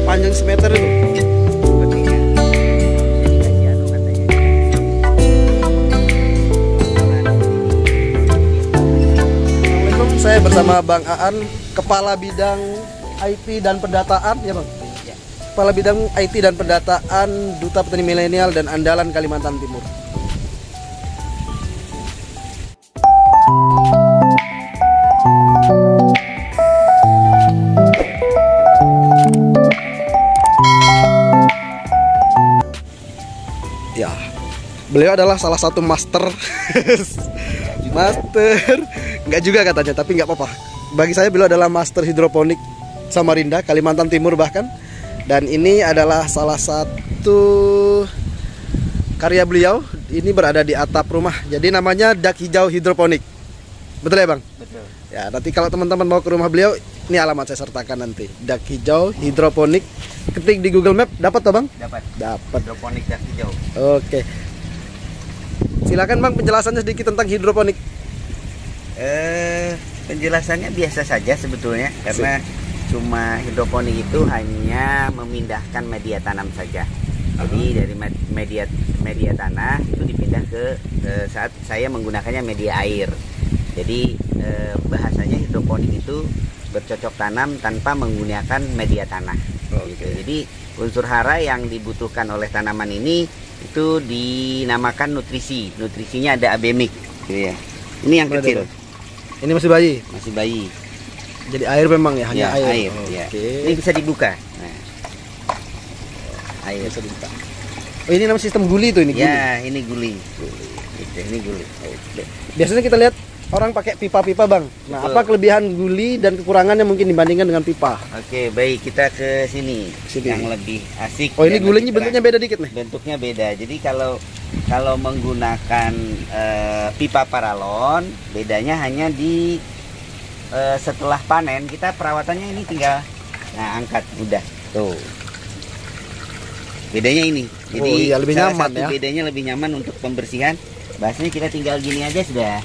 Panjang semeter itu. Assalamualaikum, saya bersama Bang Aan, Kepala Bidang IT dan Pendataan, ya Bang? Ya. Kepala Bidang IT dan Pendataan Duta Petani Milenial dan Andalan Kalimantan Timur. Ya, beliau adalah salah satu master. Master, nggak juga katanya, tapi nggak apa-apa. Bagi saya beliau adalah master hidroponik Samarinda, Kalimantan Timur bahkan. Dan ini adalah salah satu karya beliau. Ini berada di atap rumah. Jadi namanya dak hijau hidroponik. Betul ya Bang? Betul. Ya, nanti kalau teman-teman mau ke rumah beliau, ini alamat saya sertakan nanti. Dak hijau hidroponik. Ketik di Google Map, dapat toh Bang? Dapat. Dapat. Hidroponik dak hijau. Oke. Silakan Bang, penjelasannya sedikit tentang hidroponik. Penjelasannya biasa saja sebetulnya, karena cuma hidroponik itu hanya memindahkan media tanam saja. Jadi dari media tanah itu dipindah ke saat saya menggunakannya media air. Jadi bahasanya hidroponik itu bercocok tanam tanpa menggunakan media tanah. Gitu. Jadi unsur hara yang dibutuhkan oleh tanaman ini itu dinamakan nutrisi. Nutrisinya ada abemik, gitu ya. Ini yang kecil. Ini masih bayi. Masih bayi. Jadi air memang ya, hanya ya, air. Ya. Ini bisa dibuka. Nah. Air bisa dibuka. Oh, ini namanya sistem guli tuh ini. Ya, ini guli. Gitu, ini guli. Biasanya kita lihat orang pakai pipa-pipa Bang. Nah, betul. Apa kelebihan guli dan kekurangannya mungkin dibandingkan dengan pipa? Oke, baik, kita ke sini. Yang lebih asik. Oh, ini gulinya bentuknya beda dikit nih. Bentuknya beda. Jadi kalau menggunakan pipa paralon, bedanya hanya di setelah panen kita perawatannya ini tinggal angkat udah. Tuh. Bedanya ini. Jadi iya, lebih nyaman ya. Bedanya lebih nyaman untuk pembersihan. Bahasanya kita tinggal gini aja sudah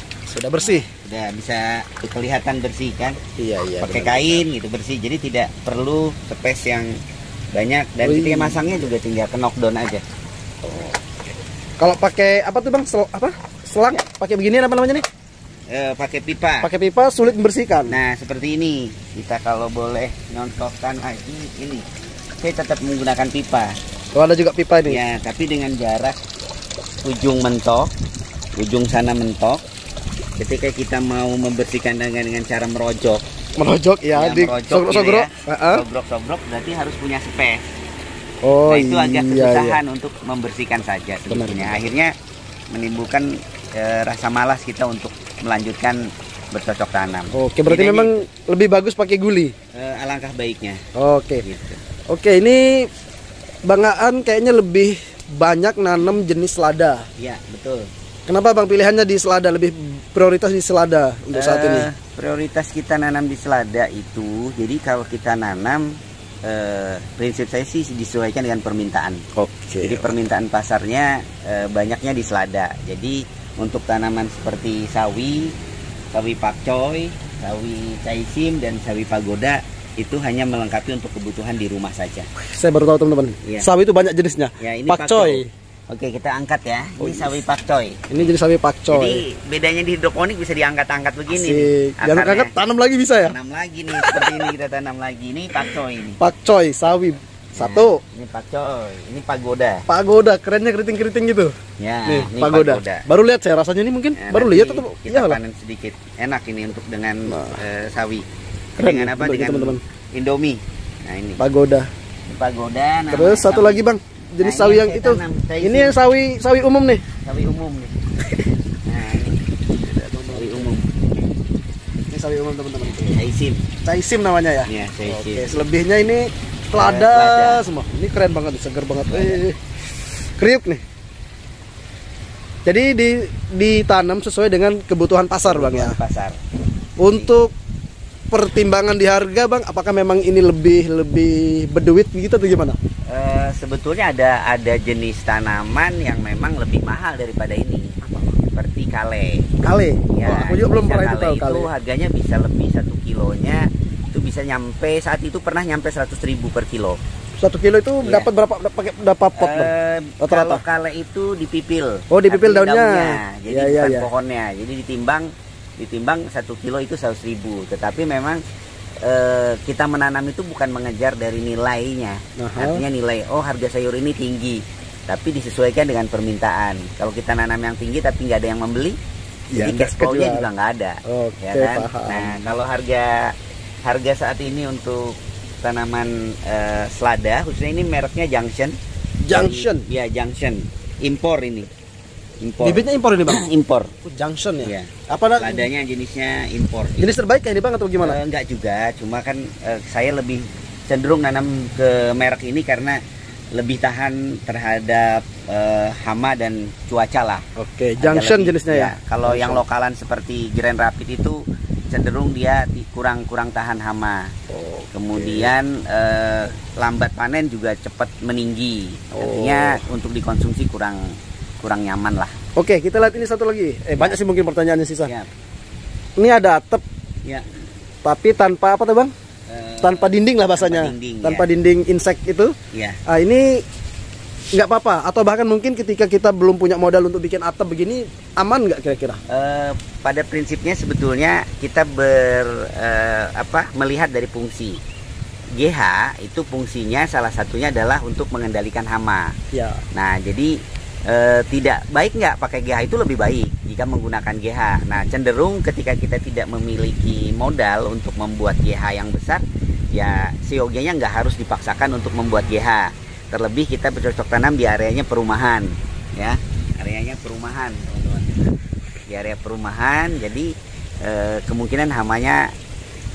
bersih, sudah bisa kelihatan bersih kan. Iya pakai kain gitu bersih, jadi tidak perlu space yang banyak, dan ketika masangnya juga tinggal ke knockdown aja. Kalau pakai apa tuh Bang, selang pakai beginian apa namanya nih? Pakai pipa sulit membersihkan. Nah seperti ini, kita kalau boleh nyontohkan lagi ini, saya tetap menggunakan pipa. Oh, ada juga pipa ini ya, tapi dengan jarak ujung mentok, ujung sana mentok. Ketika kita mau membersihkan dengan cara merojok ya, di sogrok berarti harus punya space. Oh, nah, itu agak kesusahan untuk membersihkan saja sebetulnya. Akhirnya menimbulkan rasa malas kita untuk melanjutkan bercocok tanam. Oke, berarti memang lebih bagus pakai guli. Alangkah baiknya. Oke. Gitu. Oke, ini Bang Aan kayaknya lebih banyak nanam jenis selada. Iya, betul. Kenapa Bang pilihannya di selada, lebih prioritas di selada untuk saat ini? Prioritas kita nanam di selada itu, jadi kalau kita nanam prinsip saya sih disesuaikan dengan permintaan. Oke. Jadi permintaan pasarnya banyaknya di selada. Jadi untuk tanaman seperti sawi pakcoy, sawi caisim, dan sawi pagoda itu hanya melengkapi untuk kebutuhan di rumah saja. Saya baru tahu teman-teman. Ya. Sawi itu banyak jenisnya. Ya, ini pakcoy. Oke, kita angkat ya. Ini sawi pakcoy. Ini jadi sawi pakcoy. Jadi bedanya di hidroponik bisa diangkat-angkat begini. Jangan angkat, tanam lagi bisa ya? Tanam lagi nih, seperti ini kita tanam lagi. Ini pakcoy ini. Pakcoy, sawi. Satu. Ini pakcoy, ini pagoda. Pagoda, kerennya keriting-keriting gitu. Ya, nih, ini pagoda. Baru lihat saya rasanya ini mungkin. Baru lihat atau kita panen sedikit. Enak ini untuk dengan sawi. Keren, dengan apa? Dengan teman-teman. Indomie. Nah, ini. Pagoda. Ini pagoda. Terus satu lagi Bang. Jenis sawi yang itu. Ini yang sawi umum nih. Sawi umum nih. Nah, ini sawi umum. Ini sawi umum teman-teman. Caisim. Caisim namanya ya. Iya, caisim. Oke, selebihnya ini selada semua. Ini keren banget, seger banget. Kriuk nih. Jadi ditanam sesuai dengan kebutuhan pasar, Bang ya. Pasar. Untuk pertimbangan di harga, Bang, apakah memang ini lebih berduit gitu atau gimana? Sebetulnya ada jenis tanaman yang memang lebih mahal daripada ini. Seperti kale. Kale. Ya, oh, aku juga belum pernah itu tahu kale. kale. Itu harganya bisa lebih 1 kilonya itu bisa nyampe, saat itu pernah nyampe 100.000 per kilo. 1 kilo itu dapat berapa, dapat pot, Bang? Kalau kale itu dipipil. Oh, dipipil daunnya. Jadi bukan pohonnya. Jadi ditimbang 1 kilo itu 100.000. Tetapi memang kita menanam itu bukan mengejar dari nilainya. Artinya nilai, oh harga sayur ini tinggi, tapi disesuaikan dengan permintaan. Kalau kita nanam yang tinggi tapi nggak ada yang membeli, ya, jadi cash flow-nya juga nggak ada. Oke, ya kan? paham. Nah, kalau harga saat ini untuk tanaman selada, khususnya ini mereknya Junction. Ya, Junction. Impor ini. Impor. Bibitnya impor ini, Bang? Impor. Junction ya? Iya. Apa Seladanya jenisnya impor. Jenis terbaik ini, Bang, atau gimana? Enggak juga, cuma kan saya lebih cenderung nanam ke merek ini karena lebih tahan terhadap hama dan cuaca lah. Oke, Junction jenisnya ya. Kalau yang lokalan seperti Grand Rapid itu cenderung dia kurang tahan hama. Kemudian lambat panen juga cepat meninggi. Artinya untuk dikonsumsi kurang nyaman lah. Oke, kita lihat ini satu lagi. Banyak sih mungkin pertanyaannya sisa. Ya. Ini ada atap. Ya. Tapi tanpa apa tuh, Bang? Tanpa dinding lah bahasanya. Tanpa dinding insek itu. Ya. Ini nggak apa-apa, atau bahkan mungkin ketika kita belum punya modal untuk bikin atap begini, aman nggak kira-kira? Pada prinsipnya sebetulnya kita melihat dari fungsi. GH itu fungsinya salah satunya adalah untuk mengendalikan hama. Ya. Nah, jadi tidak baik nggak pakai GH, itu lebih baik jika menggunakan GH. Nah, cenderung ketika kita tidak memiliki modal untuk membuat GH yang besar, ya siogianya nggak harus dipaksakan untuk membuat GH. Terlebih kita bercocok tanam di areanya perumahan, ya, areanya perumahan, teman-teman. Di area perumahan, jadi kemungkinan hamanya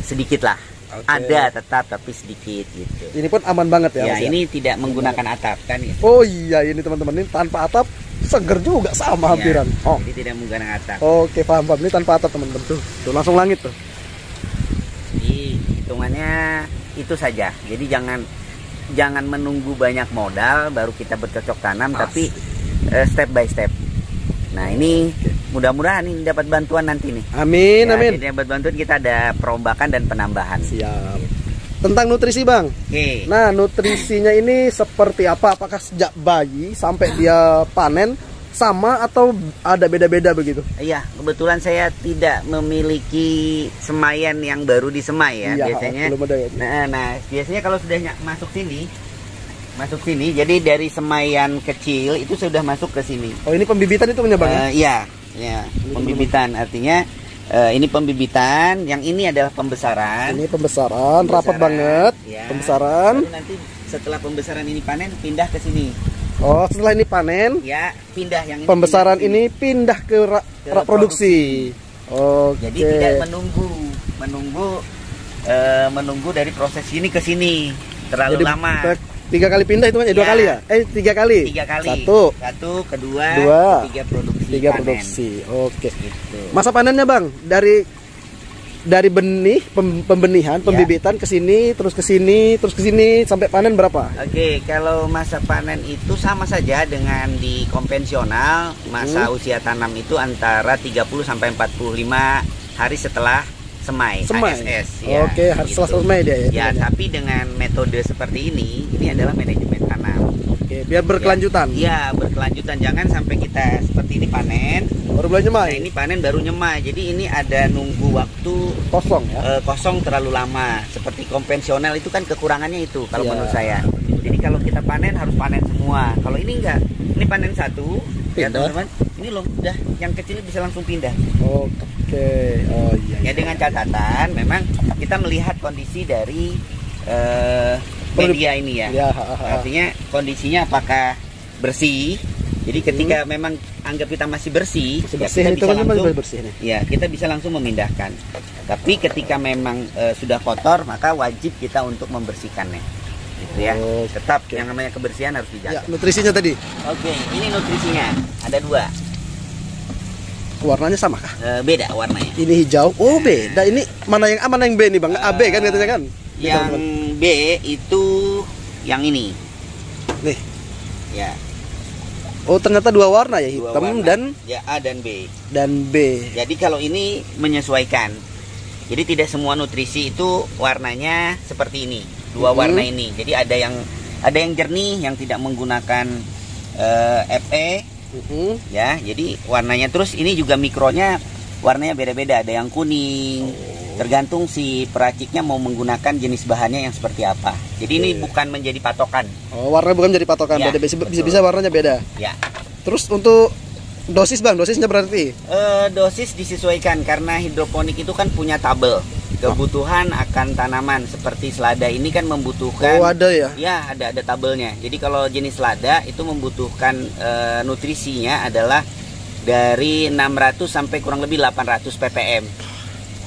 sedikit lah. Ada tetap tapi sedikit gitu. Ini pun aman banget ya. Ya, ini tidak menggunakan atap kan ya. Oh iya, ini teman-teman, ini tanpa atap seger juga sama hampiran. Oh, jadi tidak menggunakan atap. Oke, paham. Ini tanpa atap, teman-teman, tuh langsung langit tuh. Jadi hitungannya itu saja. Jadi jangan menunggu banyak modal baru kita bercocok tanam, tapi step by step. Nah, ini mudah-mudahan ini dapat bantuan nanti nih. Amin, ya, amin. Jadi dapat bantuan, kita ada perombakan dan penambahan. Siap. Tentang nutrisi, Bang. Oke. Nah, nutrisinya ini seperti apa? Apakah sejak bayi sampai dia panen sama atau ada beda-beda begitu? Iya, kebetulan saya tidak memiliki semaian yang baru disemai ya, biasanya. Belum ada ya. Nah, biasanya kalau sudah masuk sini, jadi dari semaian kecil itu sudah masuk ke sini. Oh, ini pembibitan itu Bang? Iya, pembibitan. Artinya ini pembibitan, yang ini adalah pembesaran. Ini pembesaran, rapat banget. Ya. Pembesaran. Lalu nanti setelah pembesaran ini panen, pindah ke sini. Oh, setelah ini panen, ya pindah yang ini. Pembesaran ini pindah ke rak produksi. Oh, jadi tidak menunggu dari proses ini ke sini terlalu lama. 3 kali pindah itu kan? 2 kali ya? 3 kali. 3 kali. Satu, kedua, ketiga produksi. 3 produksi. Oke. Gitu. Masa panennya, Bang, dari benih, pembenihan, pembibitan ke sini, terus ke sini, terus ke sini sampai panen berapa? Oke, kalau masa panen itu sama saja dengan di konvensional. Masa usia tanam itu antara 30 sampai 45 hari setelah semai. ASS ya. Oke, harus gitu. setelah semai dia ya. Ya, tapi dengan metode seperti ini adalah manajemen tanam. Oke, biar berkelanjutan. Iya, berkelanjutan. Jangan sampai kita seperti ini panen baru mulai nyemai. Nah, ini panen baru nyemai. Jadi ini ada nunggu waktu kosong ya. Kosong terlalu lama. Seperti konvensional itu kan kekurangannya itu kalau menurut saya. Jadi kalau kita panen harus panen semua. Kalau ini enggak. Ini panen satu, ya teman-teman. Ini loh, udah yang kecil bisa langsung pindah. Oke. Oh iya. Ya dengan catatan memang kita melihat kondisi dari media ini ya. Artinya kondisinya apakah bersih. Jadi ketika memang anggap kita masih bersih, ya kita bisa langsung, ya kita bisa langsung memindahkan. Tapi ketika memang sudah kotor, maka wajib kita untuk membersihkannya. gitu ya. Tetap Oke. yang namanya kebersihan harus Ya, dijaga. nutrisinya tadi Oke, ini nutrisinya ada 2. warnanya sama kah? Beda warnanya. Ini hijau. Oh, beda. Ini mana yang A, mana yang B nih, Bang? AB kan katanya kan? Nih, Yang teman-teman. B itu yang ini. Nih. Ya, Oh, ternyata 2 warna ya, 2 hitam warna. dan Ya, A dan B. B. Jadi kalau ini menyesuaikan. Jadi tidak semua nutrisi itu warnanya seperti ini. 2 warna ini. Jadi ada yang jernih yang tidak menggunakan Fe ya. Jadi warnanya terus ini juga mikronya warnanya beda-beda. Ada yang kuning. Tergantung si peraciknya mau menggunakan jenis bahannya yang seperti apa. Jadi ini bukan menjadi patokan. Oh, warna bukan jadi patokan. Ya, Beda betul. bisa warnanya beda. Ya. Terus untuk dosis, Bang, dosisnya berarti Dosis disesuaikan karena hidroponik itu kan punya tabel kebutuhan akan tanaman. Seperti selada ini kan membutuhkan. Oh, ada ya. Ya, ada tabelnya. Jadi kalau jenis selada itu membutuhkan nutrisinya adalah dari 600 sampai kurang lebih 800 ppm.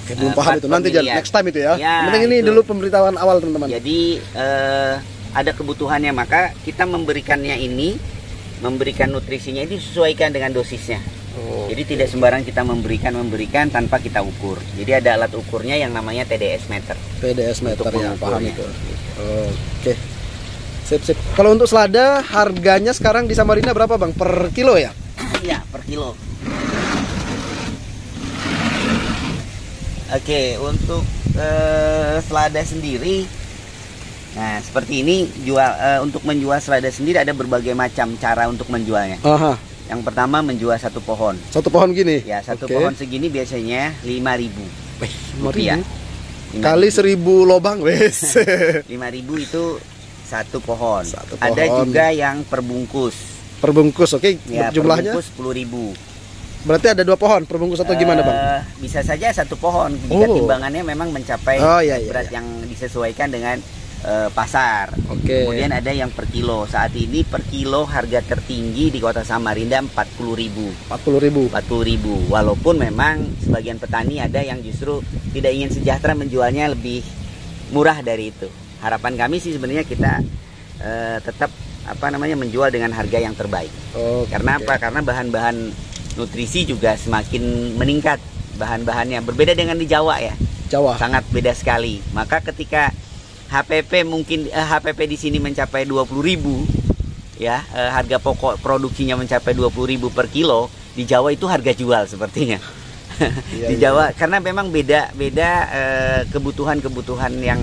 Oke, belum paham itu. Nanti pemilihan. next time itu ya. Ya, Mending ini itu. dulu pemberitahuan awal, teman-teman. Jadi ada kebutuhannya, maka kita memberikannya ini, memberikan nutrisinya ini disesuaikan dengan dosisnya. Oh, Jadi tidak sembarang kita memberikan tanpa kita ukur. Jadi ada alat ukurnya yang namanya TDS meter. PDS meter Untuk ya, paham mengukurnya. itu. Oke. Sip. Kalau untuk selada harganya sekarang di Samarinda berapa, Bang? Per kilo ya? Iya, per kilo. Oke, untuk selada sendiri, nah seperti ini untuk menjual selada sendiri ada berbagai macam cara untuk menjualnya. Aha. Yang pertama menjual 1 pohon. Satu pohon gini. Ya, 1 Oke. pohon segini biasanya 5.000 Wih, rupiah. 5.000. Kali 1.000 lobang, wes. 5.000 itu 1 pohon. Satu Ada pohon. juga yang perbungkus. Perbungkus, oke. Ya, Jumlahnya perbungkus 10.000. berarti ada 2 pohon perbungkus atau gimana, Bang? Bisa saja 1 pohon jika Oh. timbangannya memang mencapai Oh, iya, iya, berat iya. yang disesuaikan dengan pasar. Oke. Kemudian ada yang per kilo. Saat ini per kilo harga tertinggi di Kota Samarinda 40.000. 40.000. 40.000. Walaupun memang sebagian petani ada yang justru tidak ingin sejahtera menjualnya lebih murah dari itu. Harapan kami sih sebenarnya kita tetap menjual dengan harga yang terbaik. Oke. Karena apa? Karena bahan-bahan nutrisi juga semakin meningkat. Bahan-bahannya berbeda dengan di Jawa ya. Jawa. Sangat beda sekali. Maka ketika HPP di sini mencapai 20.000 ya, harga pokok produksinya mencapai 20.000 per kilo, di Jawa itu harga jual sepertinya. Iya, Di Jawa karena memang beda kebutuhan yang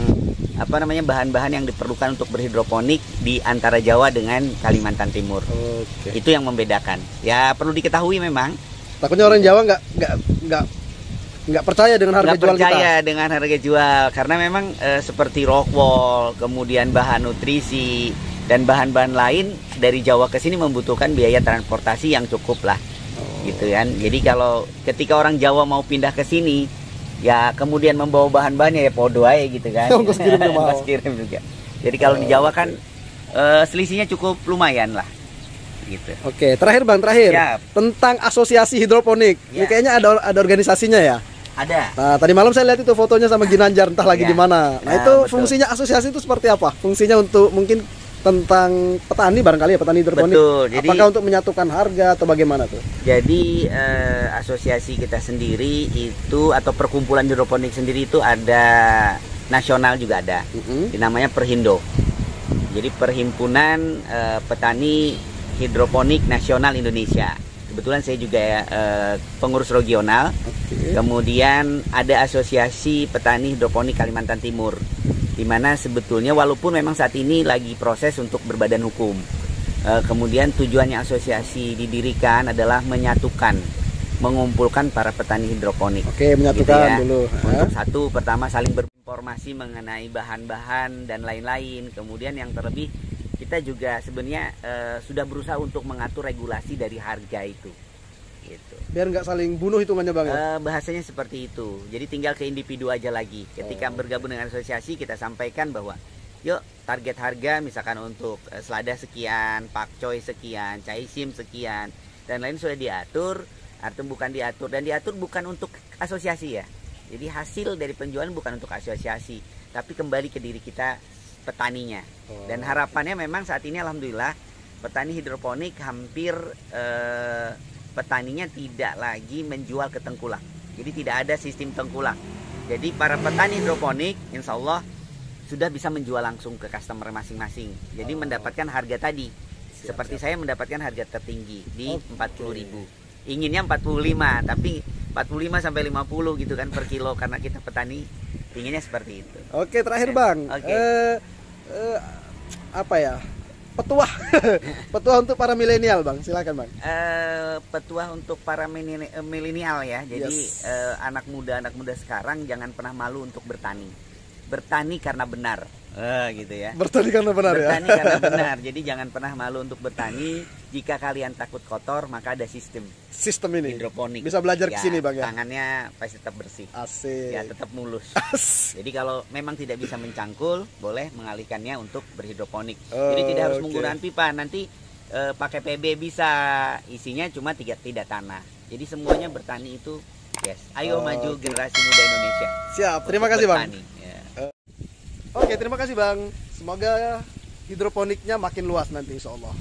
bahan-bahan yang diperlukan untuk berhidroponik di antara Jawa dengan Kalimantan Timur. Oke. Itu yang membedakan. Ya perlu diketahui memang. Takutnya orang Jawa nggak percaya dengan harga Nggak jual percaya kita. dengan harga jual karena memang seperti rockwool, kemudian bahan nutrisi dan bahan-bahan lain dari Jawa ke sini membutuhkan biaya transportasi yang cukup lah. Gitu kan. Jadi kalau ketika orang Jawa mau pindah ke sini, ya kemudian membawa bahan-bahannya ya podo aja gitu kan. Ongkos kirimnya mau. Ongkos kirim juga. Jadi kalau di Jawa kan selisihnya cukup lumayan lah. Gitu. Oke, terakhir, Bang, Siap. tentang asosiasi hidroponik. Ini Ya. kayaknya ada organisasinya ya. Ada. Nah, tadi malam saya lihat itu fotonya sama Ginanjar, entah lagi Ya. di mana. Nah, Nah, itu betul. fungsinya asosiasi itu seperti apa? Fungsinya untuk mungkin tentang petani barangkali ya, petani hidroponik. Betul, jadi- apakah untuk menyatukan harga atau bagaimana tuh? Jadi asosiasi kita sendiri itu atau perkumpulan hidroponik sendiri itu ada nasional juga ada. Namanya Perhindo. Jadi Perhimpunan Petani Hidroponik Nasional Indonesia. Kebetulan saya juga pengurus regional. Oke. Kemudian ada Asosiasi Petani Hidroponik Kalimantan Timur, di mana sebetulnya walaupun memang saat ini lagi proses untuk berbadan hukum. Kemudian tujuannya asosiasi didirikan adalah menyatukan, mengumpulkan para petani hidroponik. Oke, menyatukan dulu. Untuk satu, pertama saling berinformasi mengenai bahan-bahan dan lain-lain. Kemudian yang terlebih kita juga sebenarnya sudah berusaha untuk mengatur regulasi dari harga itu. Gitu. Biar nggak saling bunuh hitungannya, Bang. Ya? Bahasanya seperti itu. Jadi tinggal ke individu aja lagi. Ketika bergabung dengan asosiasi kita sampaikan bahwa yuk target harga misalkan untuk selada sekian, pakcoy sekian, caisim sekian dan lain sudah diatur atau bukan diatur, dan diatur bukan untuk asosiasi ya. Jadi hasil dari penjualan bukan untuk asosiasi, tapi kembali ke diri kita petaninya. Dan harapannya memang saat ini alhamdulillah petani hidroponik hampir petaninya tidak lagi menjual ke tengkulak. Jadi tidak ada sistem tengkulak. Jadi para petani hidroponik insya Allah sudah bisa menjual langsung ke customer masing-masing. Jadi mendapatkan harga tadi. Seperti saya mendapatkan harga tertinggi di 40.000. Inginnya 45, tapi 45 sampai 50 gitu kan per kilo karena kita petani inginnya seperti itu. Oke, terakhir Bang. Apa ya? Petuah. Petuah untuk para milenial, Bang. Silakan, Bang. Petuah untuk para milenial ya. Jadi anak muda sekarang jangan pernah malu untuk bertani. Bertani karena benar. Gitu ya. Bertani karena benar ya. Bertani karena benar. Jadi jangan pernah malu untuk bertani. Jika kalian takut kotor, maka ada sistem ini hidroponik. Bisa belajar ke sini, Bang ya. Tangannya pasti tetap bersih. Asik. Ya, tetap mulus. Jadi kalau memang tidak bisa mencangkul, boleh mengalihkannya untuk berhidroponik. Jadi tidak harus menggunakan pipa. Nanti pakai PB bisa. Isinya cuma tidak tanah. Jadi semuanya bertani itu yes. Ayo maju generasi muda Indonesia. Siap. Terima kasih, Bang. Ya. Oke, terima kasih, Bang. Semoga hidroponiknya makin luas nanti insya Allah.